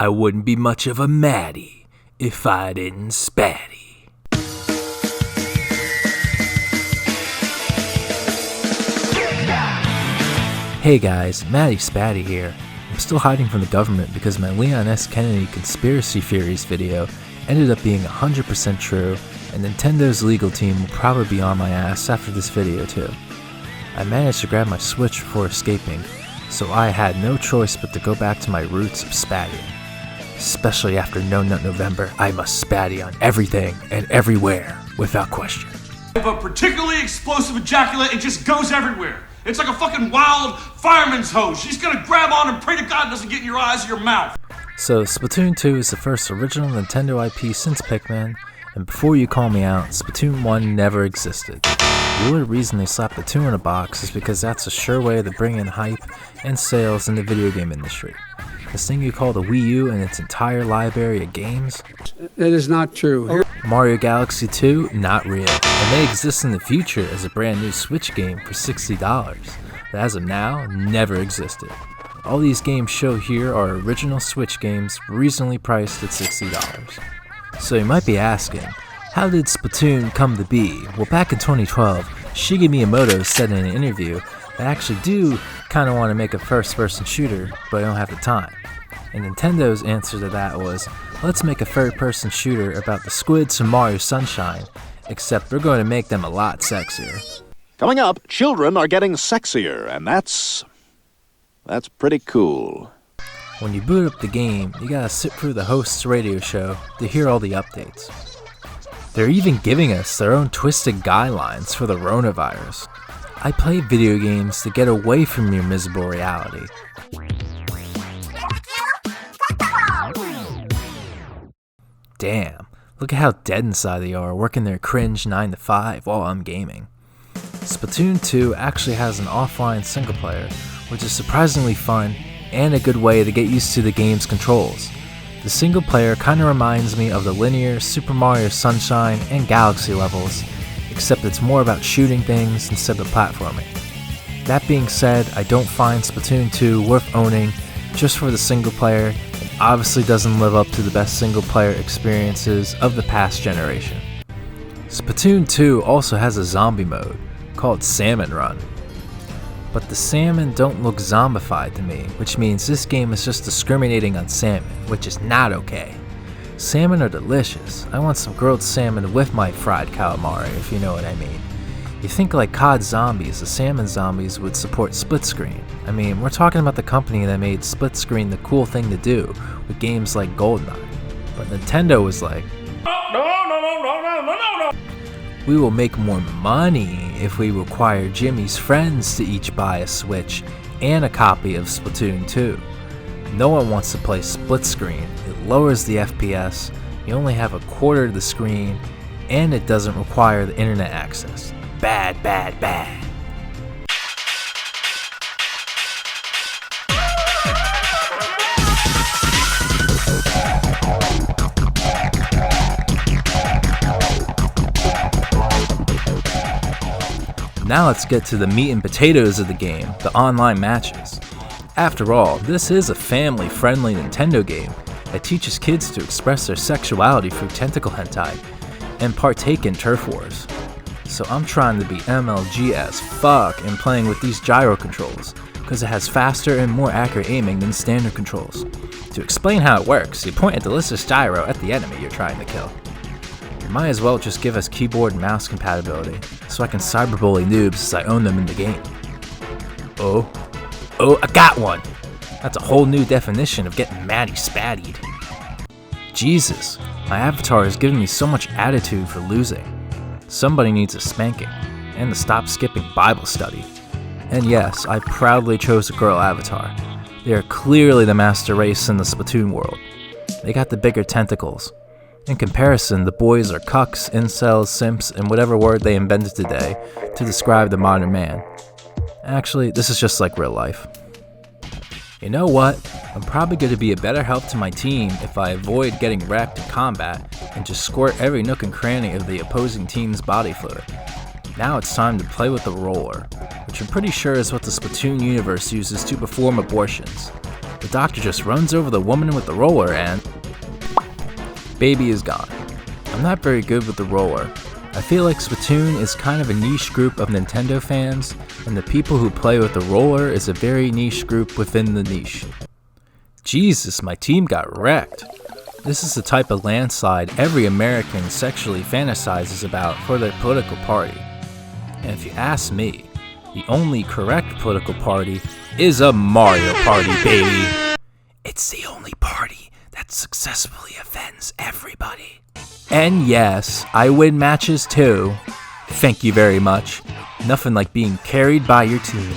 I wouldn't be much of a Maddie if I didn't Spatty. Hey guys, Maddie Spatty here. I'm still hiding from the government because my Leon S. Kennedy conspiracy theories video ended up being 100% true, and Nintendo's legal team will probably be on my ass after this video too. I managed to grab my Switch before escaping, so I had no choice but to go back to my roots of spattying. Especially after No Nut November, I must spatty on everything and everywhere, without question. I have a particularly explosive ejaculate, it just goes everywhere. It's like a fucking wild fireman's hose. She's gonna grab on and pray to God it doesn't get in your eyes or your mouth. So Splatoon 2 is the first original Nintendo IP since Pikmin, and before you call me out, Splatoon 1 never existed. The only reason they slapped the 2 in a box is because that's a sure way to bring in hype and sales in the video game industry. This thing you call the Wii U and its entire library of games? That is not true. Mario Galaxy 2? Not real. It may exist in the future as a brand new Switch game for $60, but as of now, never existed. All these games shown here are original Switch games reasonably priced at $60. So you might be asking, how did Splatoon come to be? Well, back in 2012, Shigeru Miyamoto said in an interview that I actually do kind of want to make a first-person shooter, but I don't have the time. And Nintendo's answer to that was, let's make a third-person shooter about the squids from Mario Sunshine, except we're going to make them a lot sexier. Coming up, children are getting sexier, and that's pretty cool. When you boot up the game, you gotta sit through the host's radio show to hear all the updates. They're even giving us their own twisted guidelines for the coronavirus. I play video games to get away from your miserable reality. Damn, look at how dead inside they are, working their cringe 9 to 5 while I'm gaming. Splatoon 2 actually has an offline single player, which is surprisingly fun and a good way to get used to the game's controls. The single player kinda reminds me of the linear Super Mario Sunshine and Galaxy levels, except it's more about shooting things instead of platforming. That being said, I don't find Splatoon 2 worth owning just for the single player, and obviously doesn't live up to the best single player experiences of the past generation. Splatoon 2 also has a zombie mode, called Salmon Run. But the salmon don't look zombified to me, which means this game is just discriminating on salmon, which is not okay. Salmon are delicious. I want some grilled salmon with my fried calamari, if you know what I mean. You think like COD Zombies, the salmon zombies would support split screen. I mean, we're talking about the company that made split screen the cool thing to do with games like GoldenEye. But Nintendo was like, no. We will make more money if we require Jimmy's friends to each buy a Switch and a copy of Splatoon 2. No one wants to play split screen. It lowers the FPS, you only have a quarter of the screen, and it doesn't require the internet access. Bad, bad, bad. Now let's get to the meat and potatoes of the game, the online matches. After all, this is a family-friendly Nintendo game that teaches kids to express their sexuality through tentacle hentai and partake in turf wars. So I'm trying to be MLG as fuck in playing with these gyro controls, because it has faster and more accurate aiming than standard controls. To explain how it works, you point a delicious gyro at the enemy you're trying to kill. Might as well just give us keyboard and mouse compatibility, so I can cyberbully noobs as I own them in the game. Oh, I got one! That's a whole new definition of getting Maddie spattied. Jesus, my avatar is giving me so much attitude for losing. Somebody needs a spanking, and to stop skipping Bible study. And yes, I proudly chose a girl avatar. They are clearly the master race in the Splatoon world. They got the bigger tentacles. In comparison, the boys are cucks, incels, simps, and whatever word they invented today to describe the modern man. Actually, this is just like real life. You know what? I'm probably going to be a better help to my team if I avoid getting wrecked in combat and just squirt every nook and cranny of the opposing team's body fluid. Now it's time to play with the roller, which I'm pretty sure is what the Splatoon universe uses to perform abortions. The doctor just runs over the woman with the roller and baby is gone. I'm not very good with the roller. I feel like Spattoon is kind of a niche group of Nintendo fans, and the people who play with the roller is a very niche group within the niche. Jesus, my team got wrecked. This is the type of landslide every American sexually fantasizes about for their political party. And if you ask me, the only correct political party is a Mario Party, baby. It's the only party that successfully offends everybody. And yes, I win matches too. Thank you very much. Nothing like being carried by your team.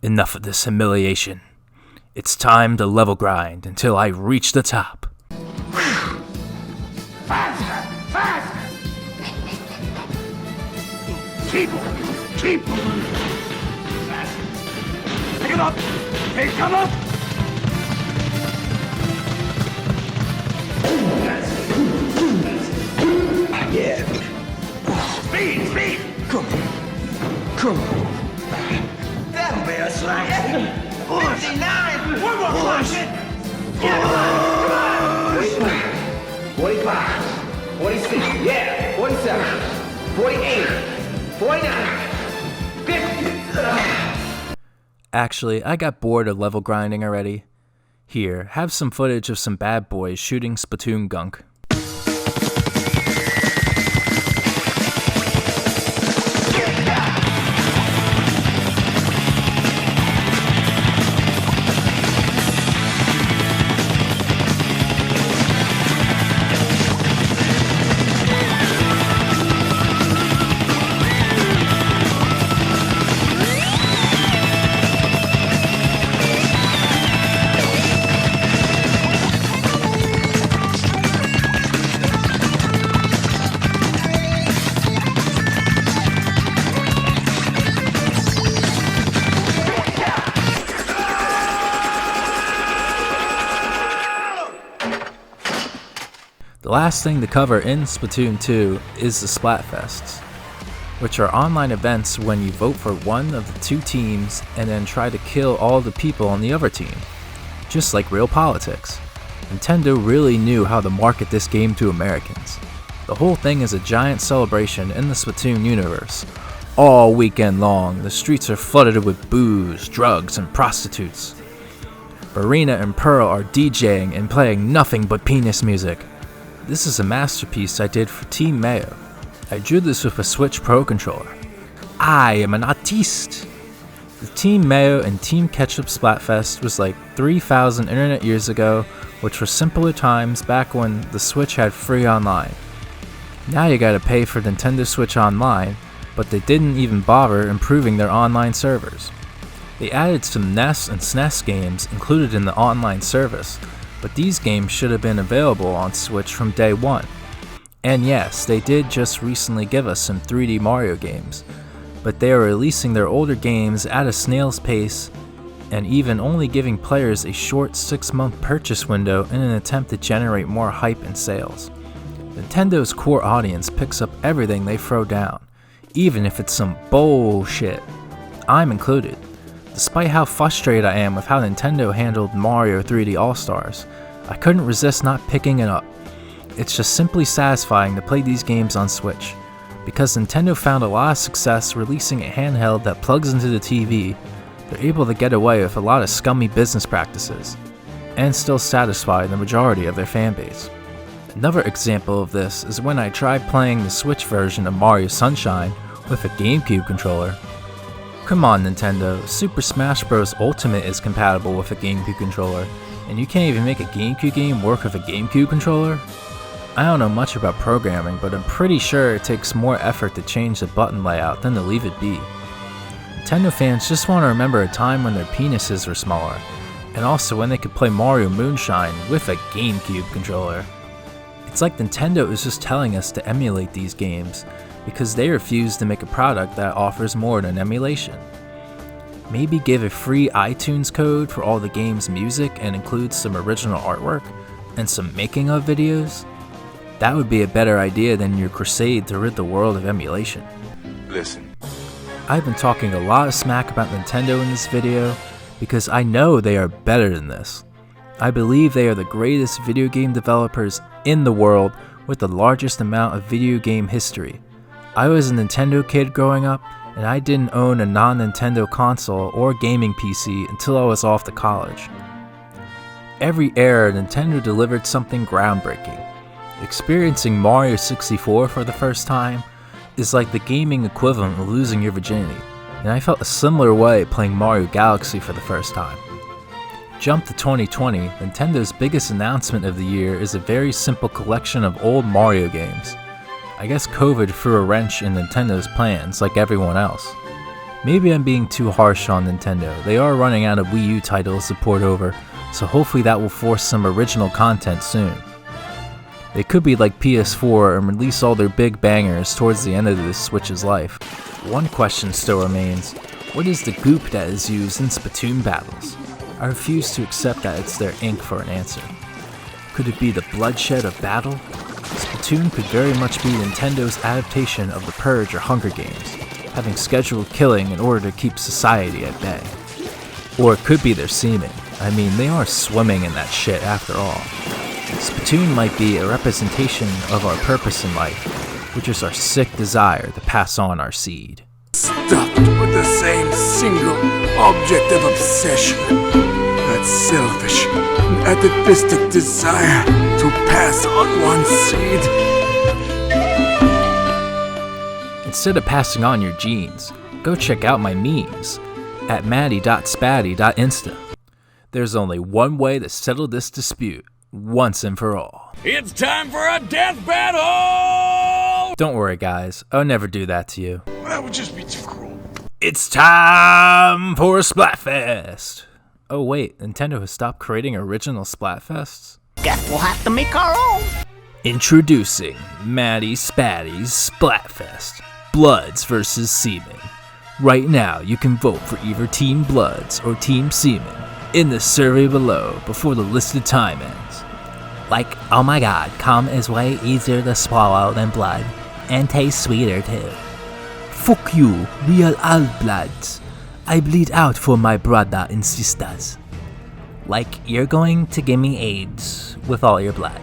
Enough of this humiliation. It's time to level grind until I reach the top. Faster! Faster! Keep moving! Keep moving! Faster! Pick him up! Pick him up! Yeah. Speed! Speed! Come on. That'll be a slack. 59! One more push! Yeah, come on! 45, 46, yeah, 47, 48, 49, 50. Actually, I got bored of level grinding already. Here, have some footage of some bad boys shooting Spattoon gunk. The last thing to cover in Splatoon 2 is the Splatfests, which are online events when you vote for one of the two teams and then try to kill all the people on the other team, just like real politics. Nintendo really knew how to market this game to Americans. The whole thing is a giant celebration in the Splatoon universe. All weekend long, the streets are flooded with booze, drugs, and prostitutes. Barina and Pearl are DJing and playing nothing but penis music. This is a masterpiece I did for Team Mayo. I drew this with a Switch Pro controller. I am an artiste! The Team Mayo and Team Ketchup Splatfest was like 3,000 internet years ago, which were simpler times back when the Switch had free online. Now you gotta pay for Nintendo Switch Online, but they didn't even bother improving their online servers. They added some NES and SNES games included in the online service, but these games should have been available on Switch from day one. And yes, they did just recently give us some 3D Mario games, but they are releasing their older games at a snail's pace and even only giving players a short 6-month purchase window in an attempt to generate more hype and sales. Nintendo's core audience picks up everything they throw down, even if it's some bullshit. I'm included. Despite how frustrated I am with how Nintendo handled Mario 3D All-Stars, I couldn't resist not picking it up. It's just simply satisfying to play these games on Switch. Because Nintendo found a lot of success releasing a handheld that plugs into the TV, they're able to get away with a lot of scummy business practices, and still satisfy the majority of their fanbase. Another example of this is when I tried playing the Switch version of Mario Sunshine with a GameCube controller. Come on Nintendo, Super Smash Bros. Ultimate is compatible with a GameCube controller, and you can't even make a GameCube game work with a GameCube controller? I don't know much about programming, but I'm pretty sure it takes more effort to change the button layout than to leave it be. Nintendo fans just want to remember a time when their penises were smaller, and also when they could play Mario Moonshine with a GameCube controller. It's like Nintendo is just telling us to emulate these games, because they refuse to make a product that offers more than emulation. Maybe give a free iTunes code for all the game's music and include some original artwork and some making of videos? That would be a better idea than your crusade to rid the world of emulation. Listen. I've been talking a lot of smack about Nintendo in this video, because I know they are better than this. I believe they are the greatest video game developers in the world with the largest amount of video game history. I was a Nintendo kid growing up, and I didn't own a non-Nintendo console or gaming PC until I was off to college. Every era, Nintendo delivered something groundbreaking. Experiencing Mario 64 for the first time is like the gaming equivalent of losing your virginity, and I felt a similar way playing Mario Galaxy for the first time. Jump to 2020, Nintendo's biggest announcement of the year is a very simple collection of old Mario games. I guess COVID threw a wrench in Nintendo's plans, like everyone else. Maybe I'm being too harsh on Nintendo. They are running out of Wii U titles to port over, so hopefully that will force some original content soon. They could be like PS4 and release all their big bangers towards the end of this Switch's life. One question still remains: what is the goop that is used in Spattoon battles? I refuse to accept that it's their ink for an answer. Could it be the bloodshed of battle? Spattoon could very much be Nintendo's adaptation of the Purge or Hunger Games, having scheduled killing in order to keep society at bay. Or it could be their semen. I mean, they are swimming in that shit after all. Spattoon might be a representation of our purpose in life, which is our sick desire to pass on our seed. Stuffed with the same single object of obsession. That selfish and atavistic desire to pass on one's seed. Instead of passing on your genes, go check out my memes at maddie.spatty.insta. There's only one way to settle this dispute, once and for all. It's time for a death battle! Don't worry guys, I'll never do that to you. That would just be too cruel. It's time for Splatfest! Oh wait, Nintendo has stopped creating original Splatfests? Guess we'll have to make our own. Introducing Maddie Spatty's Splatfest. Bloods versus Seamen. Right now you can vote for either Team Bloods or Team Seamen in the survey below before the listed time ends. Like, oh my god, cum is way easier to swallow than blood, and tastes sweeter too. Fuck you, we are all bloods. I bleed out for my brother and sisters. Like, you're going to give me AIDS with all your blood.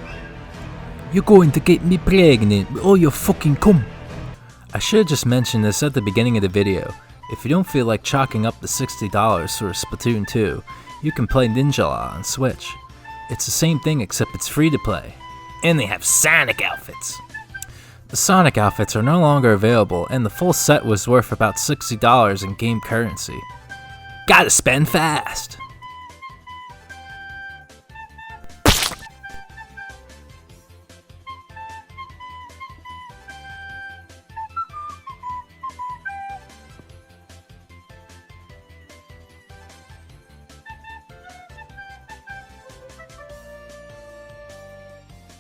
You're going to get me pregnant with all your fucking cum. I should have just mentioned this at the beginning of the video. If you don't feel like chalking up the $60 for Splatoon 2, you can play Ninjala on Switch. It's the same thing except it's free to play. And they have Sonic outfits. The Sonic outfits are no longer available, and the full set was worth about $60 in game currency. Gotta spend fast!